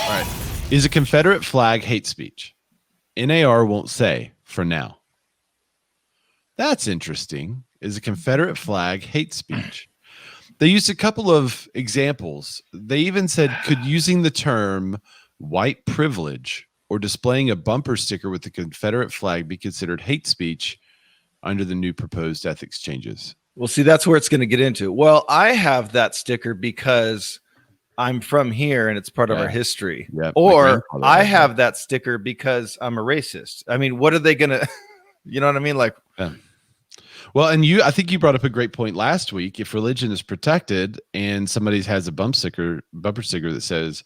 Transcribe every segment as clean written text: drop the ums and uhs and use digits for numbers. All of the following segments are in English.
All right. Is a Confederate flag hate speech? NAR won't say for now. That's interesting. Is a Confederate flag hate speech? They used a couple of examples. They even said, could using the term white privilege or displaying a bumper sticker with the Confederate flag be considered hate speech under the new proposed ethics changes? Well, see, that's where it's going to get into. Well, I have that sticker because I'm from here and it's part of our history. Yep, or I have that sticker because I'm a racist. I mean, what are they going to, you know what I mean? Like, well, and I think you brought up a great point last week. If religion is protected and somebody has a bumper sticker that says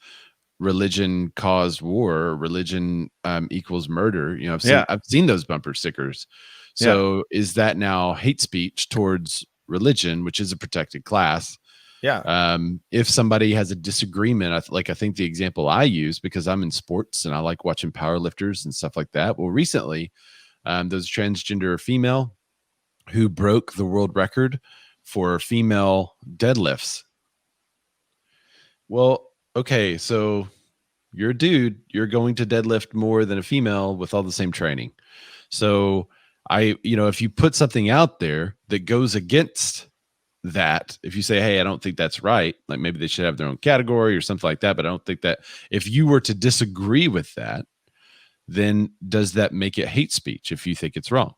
religion caused war, or religion equals murder, you know, I've seen those bumper stickers. So is that now hate speech towards religion, which is a protected class? Yeah. If somebody has a disagreement, I think the example I use, because I'm in sports and I like watching powerlifters and stuff like that. Well, recently, there's a transgender female who broke the world record for female deadlifts. Well, okay, so you're a dude, you're going to deadlift more than a female with all the same training. So if you put something out there that goes against that, if you say, hey, I don't think that's right, like maybe they should have their own category or something like that, but I don't think that, if you were to disagree with that, then does that make it hate speech if you think it's wrong?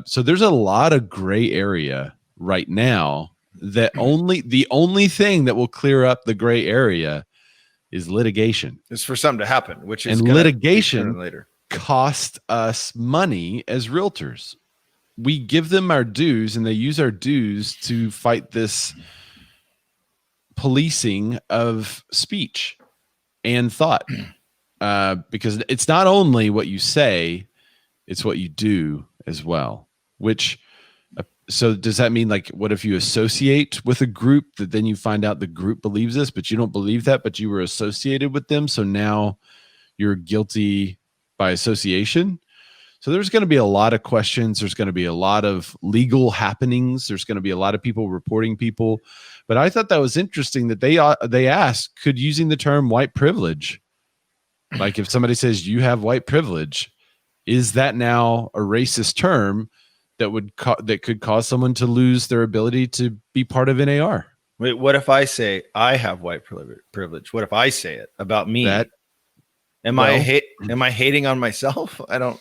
So there's a lot of gray area right now that the only thing that will clear up the gray area is litigation. It's for something to happen, which is litigation later. Cost us money as realtors. We give them our dues and they use our dues to fight this policing of speech and thought. Because it's not only what you say, it's what you do as well. So does that mean, like, what if you associate with a group that then you find out the group believes this, but you don't believe that, but you were associated with them, so now you're guilty by association? So there's going to be a lot of questions. There's going to be a lot of legal happenings. There's going to be a lot of people reporting people. But I thought that was interesting that they asked, could using the term white privilege, like if somebody says you have white privilege, is that now a racist term that could cause someone to lose their ability to be part of NAR? Wait, what if I say I have white privilege? What if I say it about me? Am I hating on myself? I don't.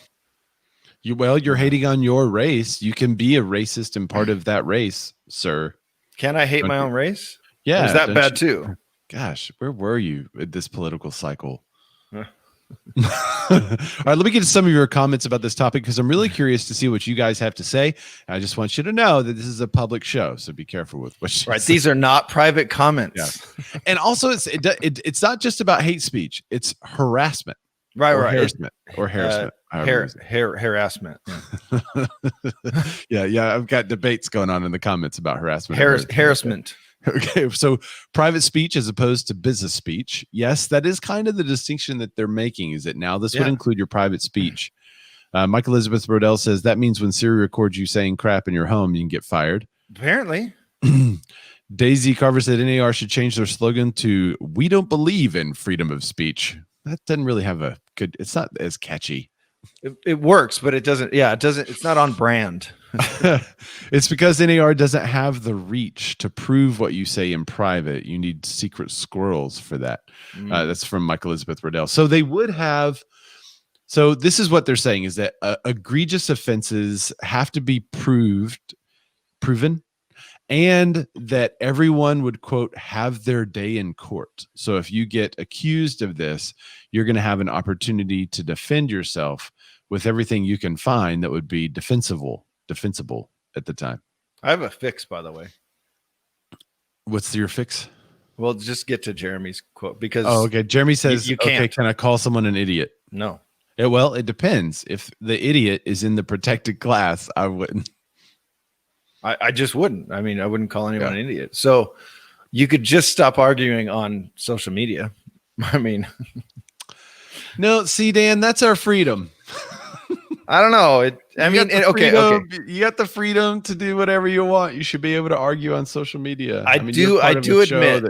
You're hating on your race. You can be a racist and part of that race, sir. Can I hate my own race? Yeah. Or is that bad too? Gosh, where were you at this political cycle? All right, let me get to some of your comments about this topic because I'm really curious to see what you guys have to say. I just want you to know that this is a public show, so be careful with what you say. These are not private comments. Yeah. And also, it's not just about hate speech; it's harassment, right? Harassment. Harassment. Yeah. I've got debates going on in the comments about harassment. Harassment. Okay, so private speech as opposed to business speech. Yes, that is kind of the distinction that they're making, is that now this would include your private speech. Michael Elizabeth Brodell says that means when Siri records you saying crap in your home, you can get fired. Apparently. Daisy Carver said NAR should change their slogan to "We don't believe in freedom of speech." That doesn't really have a good, it's not as catchy. It works, but it doesn't. Yeah, it doesn't. It's not on brand. It's because NAR doesn't have the reach to prove what you say in private. You need secret squirrels for that. That's from Michael Elizabeth Rodell. So they would have. So this is what they're saying, is that egregious offenses have to be proven, and that everyone would, quote, have their day in court. So if you get accused of this, you're going to have an opportunity to defend yourself with everything you can find that would be defensible at the time. I have a fix, by the way. What's your fix? Well, just get to Jeremy's quote because. Oh, okay. Jeremy says, you can't. Okay, can I call someone an idiot? No. Well, it depends. If the idiot is in the protected class, I wouldn't. I just wouldn't. I mean, I wouldn't call anyone an idiot. So you could just stop arguing on social media. I mean. No, see, Dan, that's our freedom. I don't know. Okay. You got the freedom to do whatever you want. You should be able to argue on social media. I do admit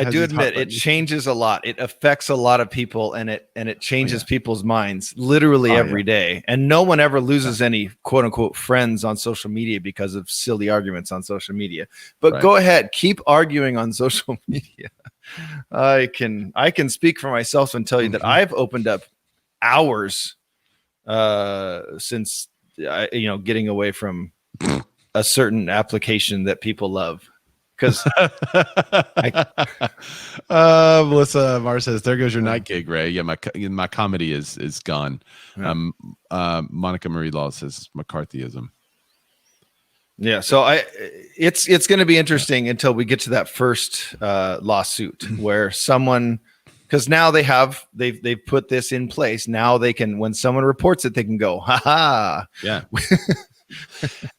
I do admit it changes a lot. It affects a lot of people, and it changes people's minds literally every day. And no one ever loses any quote unquote friends on social media because of silly arguments on social media. But go ahead, keep arguing on social media. I can speak for myself and tell you that I've opened up hours since getting away from a certain application that people love. Because Melissa Mar says, "There goes your night gig, Ray." Yeah, my comedy is gone. Yeah. Monica Marie Law says McCarthyism. Yeah, so it's going to be interesting until we get to that first lawsuit where someone, because now they've put this in place. Now they can, when someone reports it, they can go, ha ha. Yeah.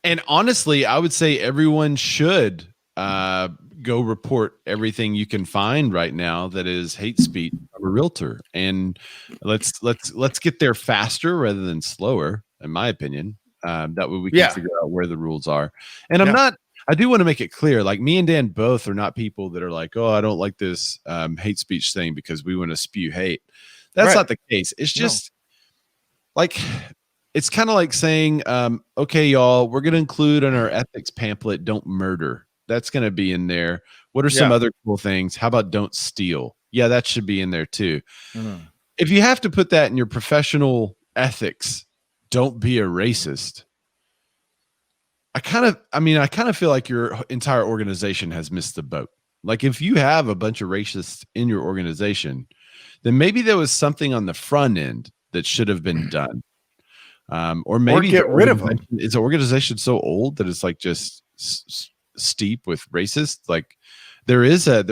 And honestly, I would say everyone should go report everything you can find right now that is hate speech from a realtor, and let's get there faster rather than slower, in my opinion. That way we can figure out where the rules are. And I do want to make it clear, like, me and Dan both are not people that are like, oh, I don't like this hate speech thing because we want to spew hate. That's not the case. It's just like, it's kind of like saying, okay, y'all, we're going to include in our ethics pamphlet, don't murder. That's going to be in there. What are some other cool things? How about don't steal? Yeah, that should be in there too. If you have to put that in your professional ethics, don't be a racist. I kind of feel like your entire organization has missed the boat. Like, if you have a bunch of racists in your organization, then maybe there was something on the front end that should have been done. Or maybe get rid of them. Is the organization so old that it's like just steep with racists? Like, there is a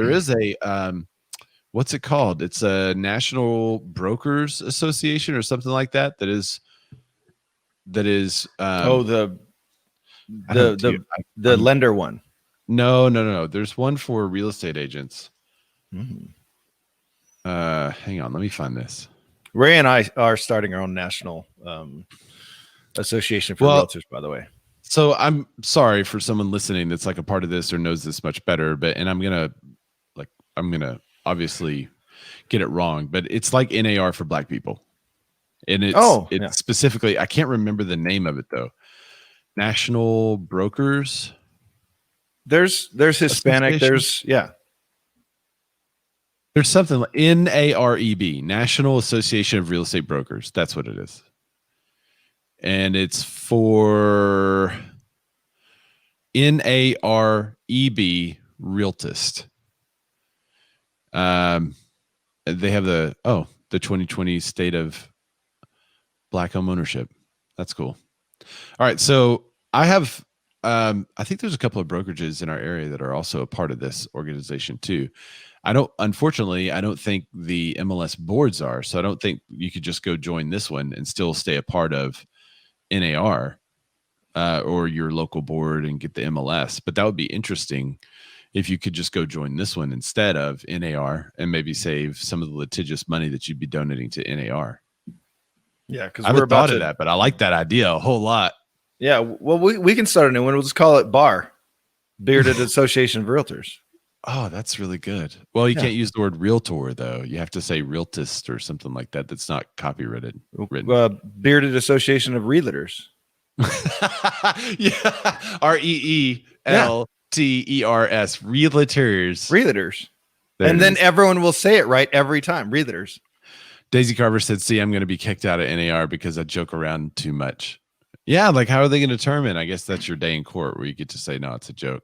what's it called? It's a National Brokers Association or something like that. That is the lender one. No. There's one for real estate agents. Hang on, let me find this. Ray and I are starting our own national association for realtors, by the way. So I'm sorry for someone listening that's like a part of this or knows this much better, and I'm gonna obviously get it wrong, but it's like NAR for Black people. And it's specifically, I can't remember the name of it though. National Brokers. There's Hispanic. There's something like NAREB, National Association of Real Estate Brokers. That's what it is. And it's for NAREB Realtist. They have the 2020 state of Black home ownership. That's cool. All right. So I have, I think there's a couple of brokerages in our area that are also a part of this organization too. Unfortunately, I don't think the MLS boards are. So I don't think you could just go join this one and still stay a part of NAR or your local board and get the MLS. But that would be interesting if you could just go join this one instead of NAR and maybe save some of the litigious money that you'd be donating to NAR. Yeah, because I haven't thought of that, but I like that idea a whole lot. Yeah, well, we can start a new one. We'll just call it BAR, Bearded Association of Realtors. Oh, that's really good. Well, you can't use the word realtor though. You have to say realtist or something like that. That's not copyrighted. Bearded Association of Realtors. Yeah, REELTERS, realtors. And then everyone will say it right every time. Realtors. Daisy Carver said, "See, I'm going to be kicked out of NAR because I joke around too much." Yeah, like, how are they going to determine? I guess that's your day in court where you get to say, no, it's a joke.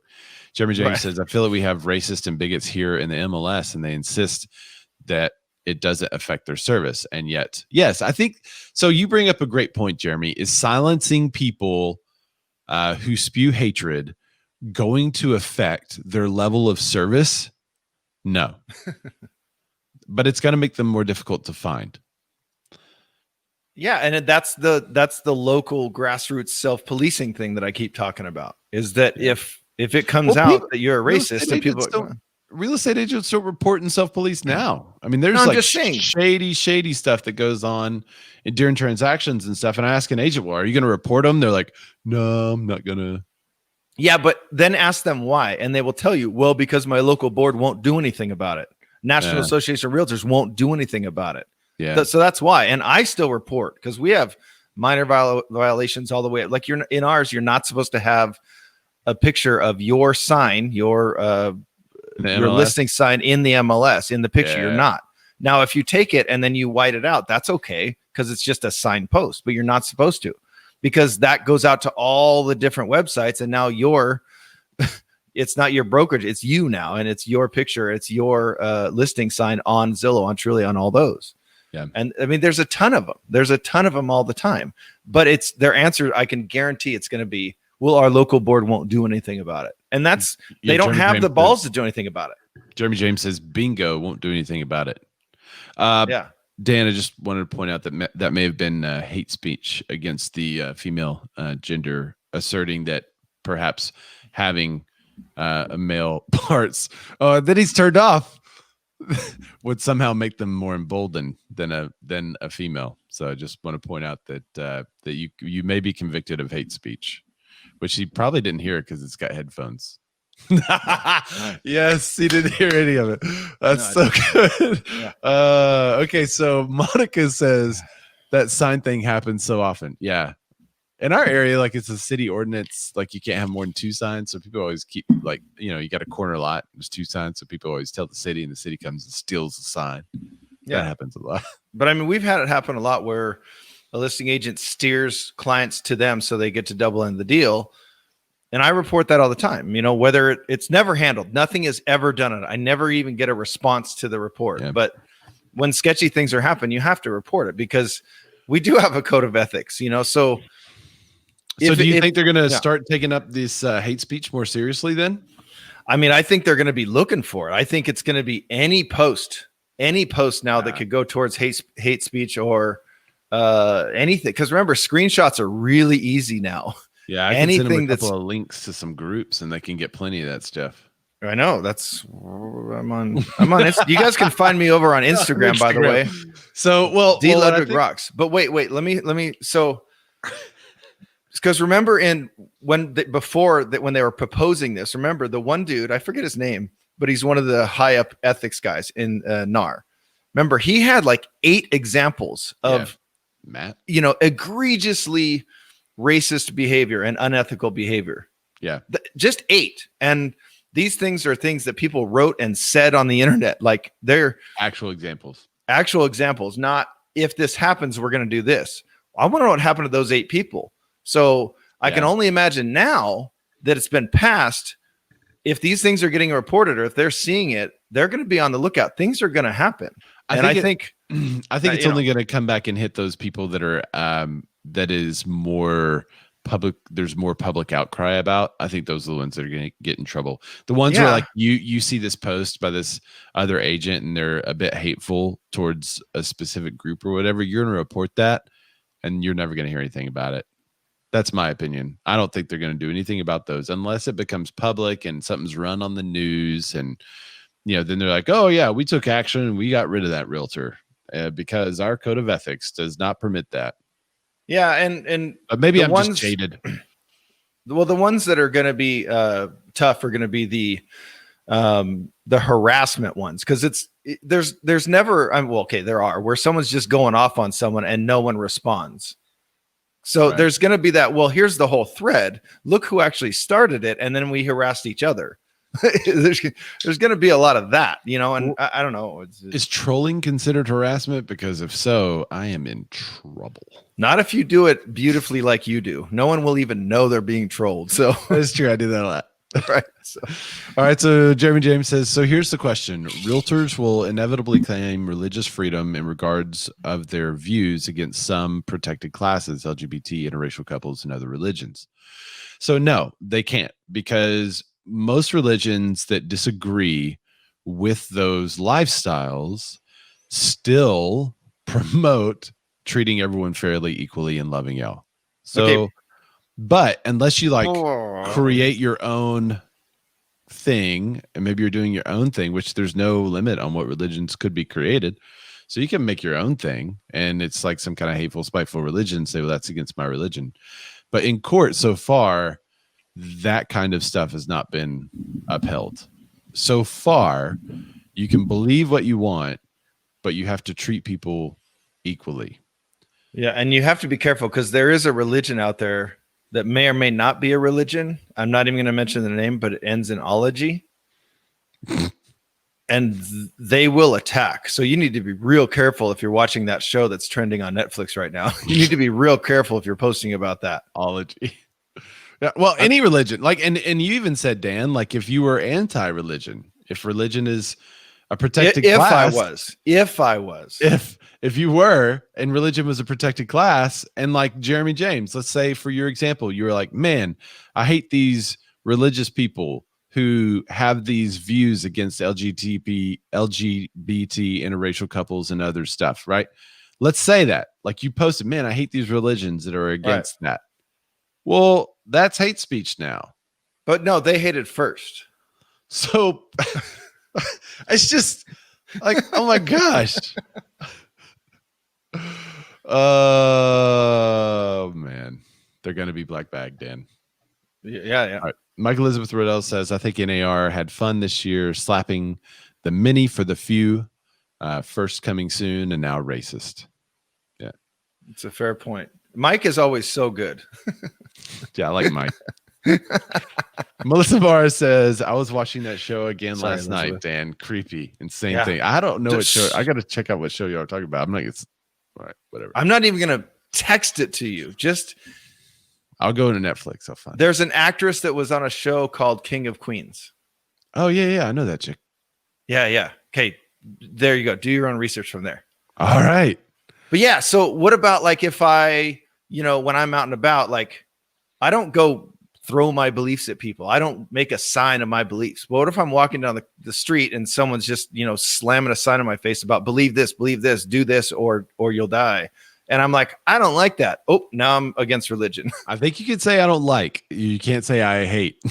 Jeremy James says, "I feel that we have racist and bigots here in the MLS, and they insist that it doesn't affect their service." And yet, yes, I think so. You bring up a great point, Jeremy. Is silencing people who spew hatred going to affect their level of service? No. But it's going to make them more difficult to find. Yeah, and that's the local grassroots self-policing thing that I keep talking about. Is that if it comes out that you're a racist, and people real estate agents don't report and self-police now. I mean, there's shady stuff that goes on during transactions and stuff. And I ask an agent, "Well, are you going to report them?" They're like, "No, I'm not gonna." Yeah, but then ask them why, and they will tell you, well, because my local board won't do anything about it. National Association of Realtors won't do anything about it. Yeah. So that's why. And I still report because we have minor violations all the way up. Like you're in ours, you're not supposed to have a picture of your sign, your listing sign in the MLS in the picture. You're not. Now, if you take it and then you white it out, that's okay because it's just a signed post, but you're not supposed to, because that goes out to all the different websites, and now it's not your brokerage, it's you now, and it's your picture, it's your listing sign on Zillow, on Trulia, on all those. Yeah. And I mean, there's a ton of them. There's a ton of them all the time, but it's their answer. I can guarantee it's going to be, well, our local board won't do anything about it. And that's, they don't have the balls to do anything about it. Jeremy James says, bingo, won't do anything about it. Yeah. Dan, I just wanted to point out that that may have been hate speech against the female gender, asserting that perhaps having male parts that he's turned off would somehow make them more emboldened than a female. So I just want to point out that that you may be convicted of hate speech, which he probably didn't hear because it's got headphones. Yes, he didn't hear any of it. That's so good. Yeah. Okay, so Monica says that sign thing happens so often. Yeah. In our area, like it's a city ordinance, like you can't have more than 2 signs. So people always keep, like, you got a corner lot, there's 2 signs. So people always tell the city, and the city comes and steals the sign. Yeah, that happens a lot. But I mean, we've had it happen a lot where a listing agent steers clients to them so they get to double in the deal. And I report that all the time, whether it's never handled, nothing is ever done on it. I never even get a response to the report. Yeah. But when sketchy things are happening, you have to report it because we do have a code of ethics, So do you think they're going to start taking up this hate speech more seriously then? I mean, I think they're going to be looking for it. I think it's going to be any post now that could go towards hate speech or anything. Because remember, screenshots are really easy now. Yeah, I can send them a couple of links to some groups, and they can get plenty of that stuff. I know. I'm on. You guys can find me over on Instagram, by the way. So, D Ludwig rocks. But wait. Let me. So, because remember, when they were proposing this, remember the one dude, I forget his name, but he's one of the high up ethics guys in NAR. Remember, he had like 8 examples of Matt, egregiously racist behavior and unethical behavior. Yeah. Just 8. And these things are things that people wrote and said on the internet. Like they're actual examples, not if this happens, we're going to do this. I want to know what happened to those 8 people. So I can only imagine now that it's been passed. If these things are getting reported or if they're seeing it, they're going to be on the lookout. Things are going to happen. I think it's only going to come back and hit those people that are, that is more public. There's more public outcry about. I think those are the ones that are going to get in trouble. The ones where like you see this post by this other agent and they're a bit hateful towards a specific group or whatever, you're going to report that and you're never going to hear anything about it. That's my opinion. I don't think they're going to do anything about those unless it becomes public and something's run on the news. And, then they're like, oh yeah, we took action and we got rid of that realtor because our code of ethics does not permit that. Yeah. And but maybe I'm just jaded. Well, the ones that are going to be tough are going to be the harassment ones. Cause there's never, there are where someone's just going off on someone and no one responds. So there's going to be that, well, here's the whole thread. Look who actually started it. And then we harassed each other. there's going to be a lot of that, and I don't know. Is trolling considered harassment? Because if so, I am in trouble. Not if you do it beautifully like you do. No one will even know they're being trolled. So that's true. I do that a lot. Right. All right. So Jeremy James says, so here's the question. Realtors will inevitably claim religious freedom in regards of their views against some protected classes, LGBT, interracial couples, and other religions. So no, they can't, because most religions that disagree with those lifestyles still promote treating everyone fairly, equally, and loving y'all. So, but unless you create your own thing, and maybe you're doing your own thing, which there's no limit on what religions could be created. So you can make your own thing, and it's like some kind of hateful, spiteful religion. Say, well, that's against my religion. But in court so far, that kind of stuff has not been upheld. So far, you can believe what you want, but you have to treat people equally. Yeah, and you have to be careful because there is a religion out there that may or may not be a religion. I'm not even going to mention the name, but it ends in ology. And they will attack. So you need to be real careful if you're watching that show that's trending on Netflix right now. You need to be real careful if you're posting about that. Ology. Yeah, well, any religion, like, and you even said, Dan, like if you were anti-religion, if religion is a protected class. If you were, and religion was a protected class, and like Jeremy James, let's say for your example, you were like, man, I hate these religious people who have these views against LGBT interracial couples and other stuff, right? Let's say that, like you posted, man, I hate these religions that are against that. Well, that's hate speech now. But no, they hated first. So it's just like, oh my gosh. Oh man, they're going to be black bag, Dan. Yeah. All right. Mike Elizabeth Riddell says, I think NAR had fun this year slapping the many for the few, first coming soon and now racist. Yeah. It's a fair point. Mike is always so good. Yeah, I like Mike. Melissa Barr says, I was watching that show again last night, Dan. Creepy. Insane thing. I don't know what show. I got to check out what show y'all are talking about. I'm like, it's all right, whatever. I'm not even going to text it to you. Just I'll go into Netflix. I'll find it. There's an actress that was on a show called King of Queens. Oh, yeah. I know that chick. Yeah. Okay. There you go. Do your own research from there. All right. But yeah, so what about like if I, when I'm out and about, like I don't go throw my beliefs at people. I don't make a sign of my beliefs. But what if I'm walking down the street and someone's just, slamming a sign in my face about believe this, do this, or you'll die. And I'm like, I don't like that. Oh, now I'm against religion. I think you could say I don't like. You can't say I hate.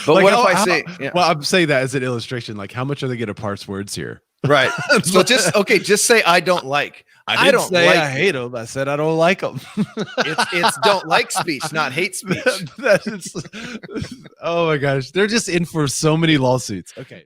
But like, what if I say? Yeah. Well, I'm saying that as an illustration. Like, how much are they going to parse words here? Right. So just say I don't like. I don't say I hate them. I said I don't like them. It's don't like speech, not hate speech. Oh my gosh, they're just in for so many lawsuits. Okay.